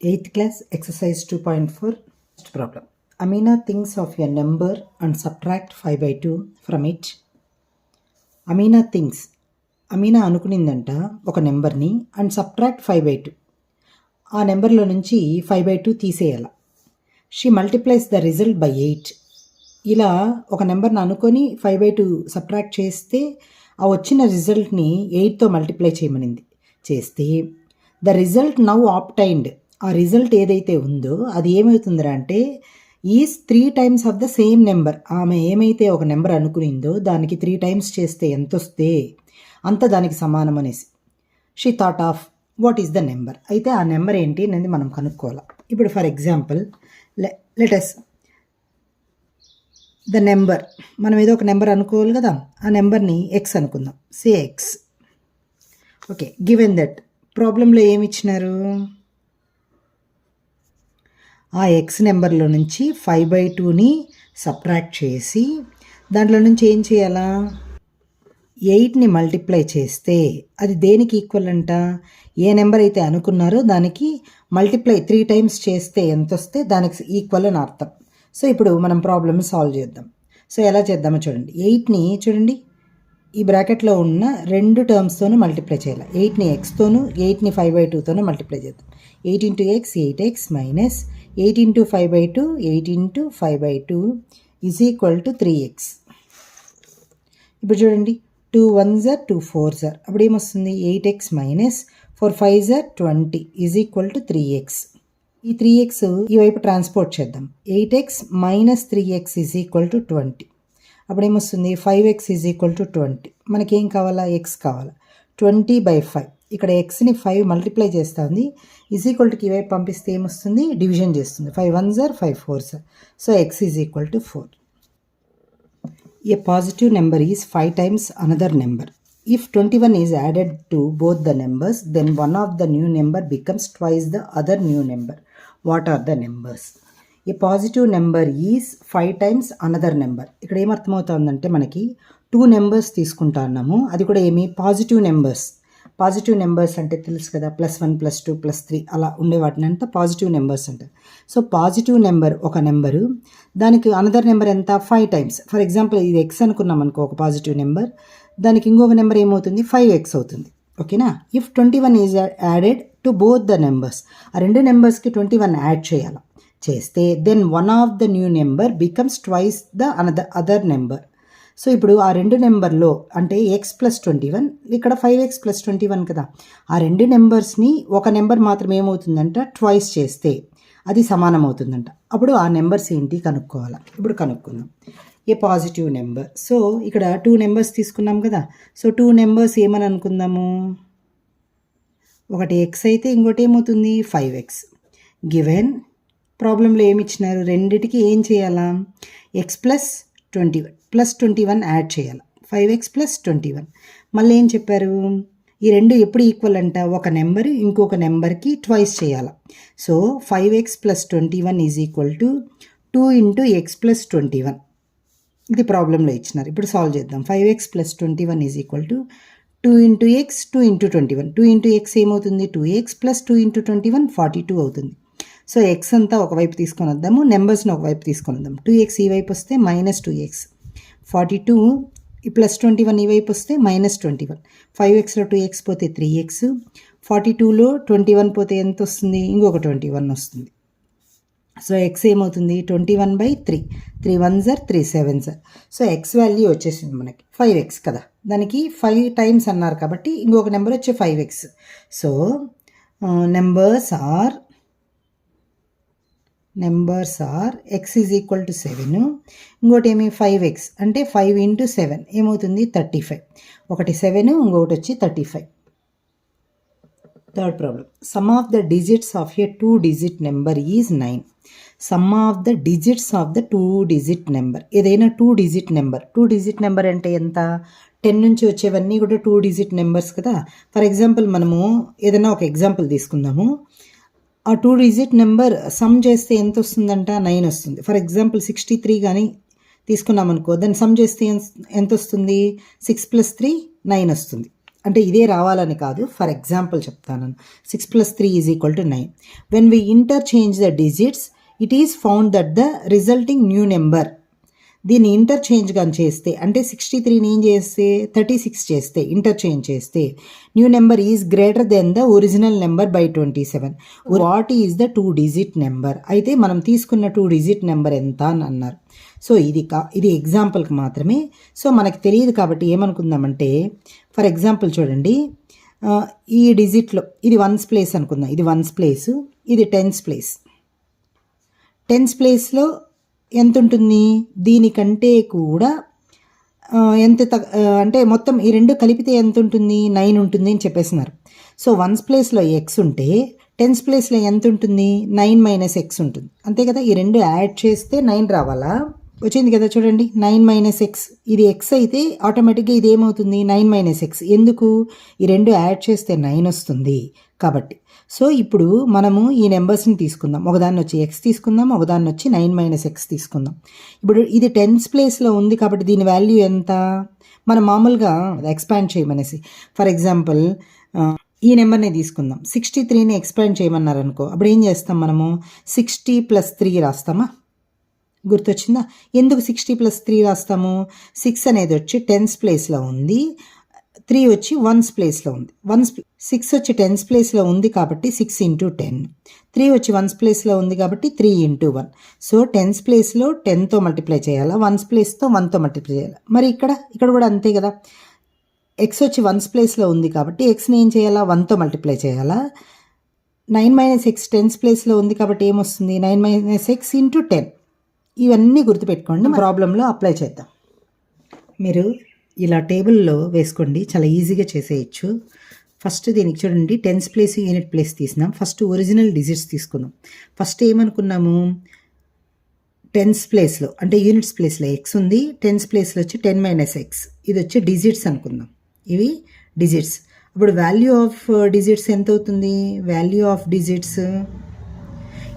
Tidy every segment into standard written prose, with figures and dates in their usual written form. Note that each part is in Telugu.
8th class exercise 2.4 first problem. Amina thinks of a number and subtract 5 by 2 from it. Amina thinks Amina అనుకునిందంట ఒక నెంబర్ని అండ్ సబ్ట్రాక్ట్ 5 by 2 ఆ నెంబర్లో నుంచి 5 by 2 తీసేయాల. She multiplies the result by 8. ఇలా ఒక నెంబర్ని అనుకొని 5 by 2 సబ్ట్రాక్ట్ చేస్తే ఆ వచ్చిన రిజల్ట్ని 8తో మల్టిప్లై చేయమనింది. చేస్తే ద రిజల్ట్ నౌ ఆప్టైన్డ్, ఆ రిజల్ట్ ఏదైతే ఉందో అది ఏమవుతుందిరా అంటే is 3 times of the same number. ఆమె ఏమైతే ఒక నెంబర్ అనుకునిందో దానికి 3 times చేస్తే ఎంత వస్తే అంత దానికి సమానం అనేసి she thought of what is the number. అయితే ఆ నెంబర్ ఏంటి అనేది మనం కనుక్కోవాలి. ఇప్పుడు for example let us the number, మనం ఏదో ఒక నెంబర్ అనుకోవాలి కదా, ఆ నెంబర్ని ఎక్స్ అనుకుందాం. సే ఎక్స్. ఓకే, గివెన్ దట్ ప్రాబ్లంలో ఏమి ఇచ్చినారు, ఆ ఎక్స్ నెంబర్లో నుంచి 5 by 2ని సబ్ట్రాక్ట్ చేసి దాంట్లో నుంచి ఏం చేయాలా, 8ని మల్టిప్లై చేస్తే అది దేనికి ఈక్వల్ అంట, ఏ నెంబర్ అయితే అనుకున్నారో దానికి మల్టిప్లై 3 times చేస్తే ఎంత వస్తే దానికి ఈక్వల్ అని అర్థం. సో ఇప్పుడు మనం ప్రాబ్లమ్ సాల్వ్ చేద్దాం. సో ఎలా చేద్దామో చూడండి. 8ని చూడండి ఈ బ్రాకెట్లో ఉన్న 2 టర్మ్స్తోనూ మల్టిప్లై చేయాలి. 8ని ఎక్స్తోనూ 8ని 5 by 2తోనూ మల్టిప్లై చేద్దాం. 8 into x 8x minus 8 into 5 by 2 8 into 5 by 2 is equal to 3x. ఇప్పుడు చూడండి 2 1s are 2 4s are, అప్పుడు ఏమొస్తుంది 8x minus 4 5s are 20 is equal to 3x. ఈ 3x ఈ వైపు ట్రాన్స్పోర్ట్ చేద్దాం. 8x minus 3x is equal to 20. అప్పుడు ఏమొస్తుంది 5x is equal to 20. మనకేం కావాలా, x కావాలా. 20 by 5, ఇక్కడ ఎక్స్ని 5 మల్టిప్లై చేస్తుంది, ఈజ్ ఈక్వల్ టుకి వైపు పంపిస్తే ఏమొస్తుంది, డివిజన్ చేస్తుంది. 5 1s are 5 4s are. So x is equal to 4. A positive number is 5 times another number. If 21 is added to both the numbers then one of the new number becomes twice the other new number. What are the numbers? A positive number is 5 times another number. ఇక్కడ ఏమర్థమవుతుందంటే మనకి 2 నెంబర్స్ తీసుకుంటా ఉన్నాము, అది కూడా ఏమి పాజిటివ్ నెంబర్స్. పాజిటివ్ నెంబర్స్ అంటే తెలుసు కదా, +1 +2 +3 అలా ఉండే వాటిని అంతా పాజిటివ్ నెంబర్స్ అంటారు. సో పాజిటివ్ నెంబర్ ఒక నెంబరు, దానికి అనదర్ నెంబర్ ఎంత 5 times. ఫర్ ఎగ్జాంపుల్ ఇది ఎక్స్ అనుకున్నాం అనుకో, ఒక పాజిటివ్ నెంబర్, దానికి ఇంకొక నెంబర్ ఏమవుతుంది 5x అవుతుంది. ఓకేనా. If 21 is added to both the numbers, ఆ రెండు నెంబర్స్కి 21 యాడ్ చేయాలి. చేస్తే then one of the new number becomes twice the other number. So ఇప్పుడు ఆ రెండు నెంబర్లో అంటే x + 21, ఇక్కడ 5x + 21 కదా, ఆ రెండు నెంబర్స్ని ఒక నెంబర్ మాత్రం ఏమవుతుందంట ట్వైస్ చేస్తే అది సమానం అవుతుందంట. అప్పుడు ఆ నెంబర్స్ ఏంటి కనుక్కోవాలి. ఇప్పుడు కనుక్కుందాం. ఏ పాజిటివ్ నెంబర్, సో ఇక్కడ 2 నెంబర్స్ తీసుకున్నాం కదా, సో 2 నెంబర్స్ ఏమని అనుకుందాము, ఒకటి x అయితే ఇంకోటి ఏమవుతుంది 5x. గివెన్ ప్రాబ్లంలో ఏమి ఇచ్చినారు, రెండిటికి ఏం చేయాలా, x + 21 యాడ్ చేయాలి. 5x + 21. మళ్ళీ ఏం చెప్పారు, ఈ రెండు ఎప్పుడు ఈక్వల్ అంట, ఒక నెంబర్ ఇంకొక నెంబర్కి ట్వైస్ చేయాలి. So 5x + 21 is equal to 2 into x + 21. ఇది ప్రాబ్లంలో ఇచ్చినారు. ఇప్పుడు సాల్వ్ చేద్దాం. 5x + 21 is equal to 2 into x 2 into 21. 2 into x ఏమవుతుంది 2x + 2 into 21 42 అవుతుంది. సో ఎక్స్ అంతా ఒకవైపు తీసుకొని వద్దాము, నెంబర్స్ని ఒకవైపు తీసుకొని వద్దాం. 2x ఈ వైపు వస్తే -2x, 42 +21 ఈ వైపు వస్తే -21. 5xలో 2x పోతే 3x, 42లో 21 పోతే ఎంత వస్తుంది, ఇంకొక 21 వస్తుంది. సో ఎక్స్ ఏమవుతుంది 21/3, 3 1s are 3 7s are. So X value వచ్చేసింది మనకి 5x కదా, దానికి 5 times అన్నారు కాబట్టి ఇంకొక నెంబర్ వచ్చే 5x. So numbers are x is equal to 7, ఇంకోటి ఏమి 5x అంటే 5 into 7 ఏమవుతుంది 35. ఒకటి 7, ఇంకొకటి వచ్చి 35. Third problem. Some of the digits of A 2-digit number is 9. Some of the digits of the 2-digit number, ఏదైనా 2-digit నెంబర్. 2-digit నెంబర్ అంటే ఎంత, 10 నుంచి వచ్చేవన్నీ కూడా 2-digit నెంబర్స్ కదా. ఫర్ ఎగ్జాంపుల్ మనము ఏదైనా ఒక ఎగ్జాంపుల్ తీసుకుందాము. ఆ 2-digit నెంబర్ సమ్ చేస్తే ఎంత వస్తుందంట 9 వస్తుంది. ఫర్ ఎగ్జాంపుల్ 63 కానీ తీసుకున్నాం అనుకో, దాన్ని సమ్ చేస్తే ఎంత వస్తుంది 6 + 3 9 వస్తుంది. అంటే ఇదే రావాలని కాదు, ఫర్ ఎగ్జాంపుల్ చెప్తాను. 6 + 3 = 9. When we interchange the digits it is found that the resulting new number. దీన్ని ఇంటర్చేంజ్ కానీ చేస్తే, అంటే 63ని ఏం చేస్తే 36 చేస్తే, ఇంటర్చేంజ్ చేస్తే new number is greater than the original number by 27. What is the 2 digit number? అయితే మనం తీసుకున్న 2 డిజిట్ నెంబర్ ఎంత అని అన్నారు. సో ఇది ఎగ్జాంపుల్కి మాత్రమే. సో మనకు తెలియదు కాబట్టి ఏమనుకుందామంటే, ఫర్ ఎగ్జాంపుల్ చూడండి, ఈ డిజిట్లో ఇది 1's ప్లేస్ అనుకుందాం. ఇది 1's ప్లేస్, ఇది 10's ప్లేస్. 10's ప్లేస్లో ఎంత ఉంటుంది? దీనికంటే కూడా ఎంత అంటే మొత్తం ఈ రెండు కలిపితే ఎంత ఉంటుంది? 9 ఉంటుంది అని చెప్పేస్తున్నారు. సో 1's ప్లేస్లో ఎక్స్ ఉంటే 10's ప్లేస్లో ఎంత ఉంటుంది? 9 - x ఉంటుంది, అంతే కదా. ఈ రెండు యాడ్ చేస్తే 9 రావాలా? వచ్చింది కదా చూడండి, 9 - x. ఇది x అయితే ఆటోమేటిక్గా ఇది ఏమవుతుంది? 9 - x. ఎందుకు? ఈ రెండు యాడ్ చేస్తే 9 వస్తుంది కాబట్టి. సో ఇప్పుడు మనము ఈ నెంబర్స్ని తీసుకుందాం. ఒకదాన్ని వచ్చి x తీసుకుందాం, ఒకదాన్ని వచ్చి 9 - x తీసుకుందాం. ఇప్పుడు ఇది 10's ప్లేస్లో ఉంది కాబట్టి దీని వాల్యూ ఎంత? మనం మామూలుగా ఎక్స్పాండ్ చేయమనేసి, ఫర్ ఎగ్జాంపుల్ ఈ నెంబర్ని తీసుకుందాం. 63ని ఎక్స్పాండ్ చేయమన్నారు అనుకో, అప్పుడు ఏం చేస్తాం మనము? 60 + 3 రాస్తామా? గుర్తొచ్చిందా? ఎందుకు 60 + 3 రాస్తాము? 6 అనేది వచ్చి 10's ప్లేస్లో ఉంది, 3 వచ్చి 1's ప్లేస్లో ఉంది. 6 వచ్చి 10's ప్లేస్లో ఉంది కాబట్టి 6 × 10. 3 వచ్చి 1's ప్లేస్లో ఉంది కాబట్టి 3 × 1. సో 10's ప్లేస్లో 10తో మల్టిప్లై చేయాలా, 1's ప్లేస్తో 1తో మల్టిప్లై చేయాలా. మరి ఇక్కడ కూడా అంతే కదా. ఎక్స్ వచ్చి 1's ప్లేస్లో ఉంది కాబట్టి ఎక్స్ని ఏం చేయాలా? 1తో మల్టిప్లై చేయాలా. 9 - x 10's ప్లేస్లో ఉంది కాబట్టి ఏమొస్తుంది? 9 - x × 10. ఇవన్నీ గుర్తుపెట్టుకోండి, ప్రాబ్లంలో అప్లై చేద్దాం. మీరు ఇలా టేబుల్లో వేసుకోండి, చాలా ఈజీగా చేసేయచ్చు. ఫస్ట్ దీనికి చూడండి, 10's ప్లేస్ యూనిట్ ప్లేస్ తీసినాం. ఫస్ట్ ఒరిజినల్ డిజిట్స్ తీసుకుందాం. ఫస్ట్ ఏమనుకున్నాము? 10's ప్లేస్లో అంటే యూనిట్స్ ప్లేస్లో ఎక్స్ ఉంది, 10's ప్లేస్లో వచ్చి 10 - x. ఇది వచ్చి డిజిట్స్ అనుకుందాం, ఇవి డిజిట్స్. ఇప్పుడు వాల్యూ ఆఫ్ డిజిట్స్ ఎంత అవుతుంది? వాల్యూ ఆఫ్ డిజిట్స్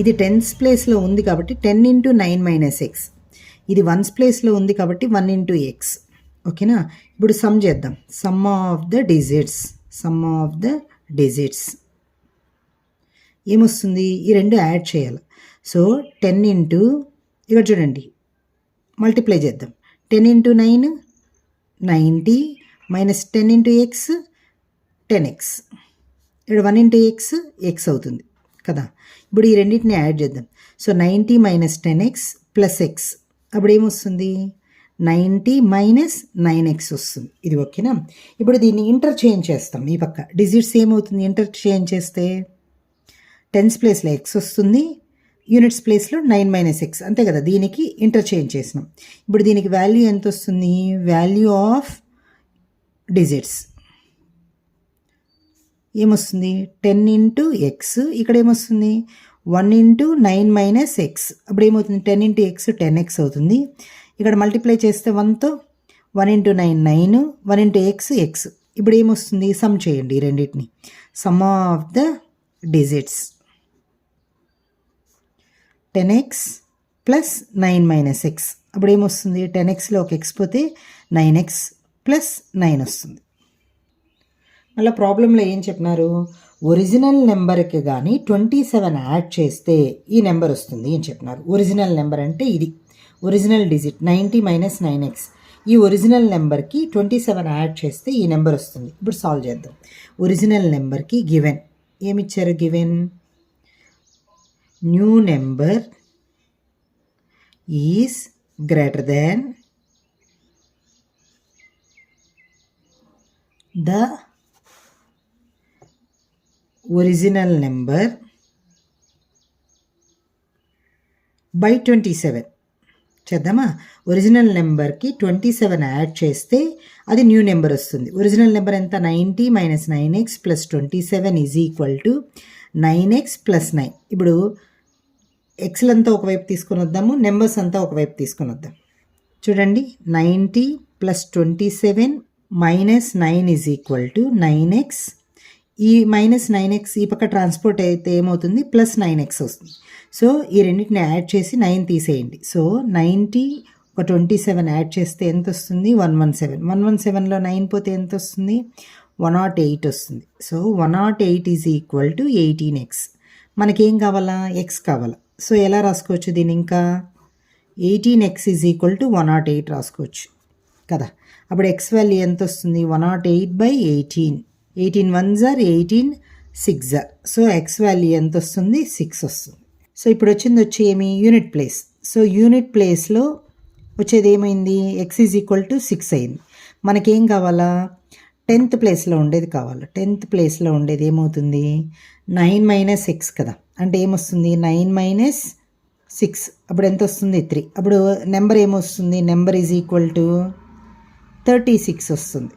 ఇది 10's ప్లేస్లో ఉంది కాబట్టి 10 × 9 - x. ఇది 1's ప్లేస్లో ఉంది కాబట్టి 1 × x. ఓకేనా? ఇప్పుడు సమ్ చేద్దాం. సమ్ ఆఫ్ ద డిజిట్స్ ఏమొస్తుంది? ఈ రెండు యాడ్ చేయాలి. సో 10 ఇక్కడ చూడండి, మల్టిప్లై చేద్దాం. 10 × 9 90 - 10 × x 10x. ఇక్కడ 1 × x అవుతుంది కదా. ఇప్పుడు ఈ రెండింటిని యాడ్ చేద్దాం. So 90 - 10x + x. అప్పుడు ఏమొస్తుంది? 90 - 9x వస్తుంది. ఇది ఓకేనా? ఇప్పుడు దీన్ని ఇంటర్చేంజ్ చేస్తాం. ఈ పక్క డిజిట్స్ ఏమవుతుంది? ఇంటర్చేంజ్ చేస్తే 10's ప్లేస్లో x వస్తుంది, యూనిట్స్ ప్లేస్లో 9 - x, అంతే కదా. దీనికి ఇంటర్చేంజ్ చేసినాం. ఇప్పుడు దీనికి వాల్యూ ఎంత వస్తుంది? వాల్యూ ఆఫ్ డిజిట్స్ ఏమొస్తుంది? 10 × x. ఇక్కడ ఏమొస్తుంది? 1 × 9 - x. అప్పుడు ఏమవుతుంది? 10 × x 10x అవుతుంది. ఇక్కడ మల్టిప్లై చేస్తే 1తో 1 × 9 9, 1 × x x. ఇప్పుడు ఏమొస్తుంది? సమ్ చేయండి ఈ రెండింటిని. Some of the digits 10x + 9 - x. అప్పుడు ఏమొస్తుంది? 10xలో ఒక x పోతే 9x + 9 వస్తుంది. మళ్ళీ ప్రాబ్లంలో ఏం చెప్పినారు? ఒరిజినల్ నెంబర్కి కానీ 27 యాడ్ చేస్తే ఈ నెంబర్ వస్తుంది అని చెప్పినారు. ఒరిజినల్ నెంబర్ అంటే ఇది ఒరిజినల్ డిజిట్ 90 - 9x. ఈ ఒరిజినల్ నెంబర్కి 27 యాడ్ చేస్తే ఈ నెంబర్ వస్తుంది. ఇప్పుడు సాల్వ్ చేద్దాం. ఒరిజినల్ నెంబర్కి గివెన్ ఏమిచ్చారు? Given new number is greater than the original number by 27. చేద్దామా? ఒరిజినల్ నెంబర్కి 27 యాడ్ చేస్తే అది న్యూ నెంబర్ వస్తుంది. ఒరిజినల్ నెంబర్ ఎంత? 90 - 9x + 27 = 9x + 9. ఇప్పుడు ఎక్స్లంతా ఒకవైపు తీసుకొని వద్దాము, నెంబర్స్ అంతా ఒకవైపు తీసుకొని వద్దాం. చూడండి, 90 + 27 - 9 = 9x. ఈ -9x ఈ పక్క ట్రాన్స్పోర్ట్ అయితే ఏమవుతుంది? +9x వస్తుంది. సో ఈ రెండింటిని యాడ్ చేసి 9 తీసేయండి. సో 90 ఒక 27 యాడ్ చేస్తే ఎంత వస్తుంది? 117. 117లో 9 పోతే ఎంత వస్తుంది? 108 వస్తుంది. So 108 is equal to 18x. మనకేం కావాలా? ఎక్స్ కావాలా. సో ఎలా రాసుకోవచ్చు దీన్ని? ఇంకా 18x ఈజ్ ఈక్వల్ టు 108 రాసుకోవచ్చు కదా. అప్పుడు ఎక్స్ వాల్యూ ఎంత వస్తుంది? 108/18. 18 1s are 18 6s are. So X value ఎంత వస్తుంది? 6 వస్తుంది. సో ఇప్పుడు వచ్చి ఏమి? Unit place. సో యూనిట్ ప్లేస్లో వచ్చేది ఏమైంది? ఎక్స్ ఈజ్ ఈక్వల్ టు 6 అయింది. మనకేం కావాలా? 10th ప్లేస్లో ఉండేది కావాలి. 10th ప్లేస్లో ఉండేది ఏమవుతుంది? 9 - x కదా. అంటే ఏమొస్తుంది? 9 - 6. అప్పుడు ఎంత వస్తుంది? 3. అప్పుడు నెంబర్ ఏమొస్తుంది? నెంబర్ ఈజ్ ఈక్వల్ టు 36 వస్తుంది.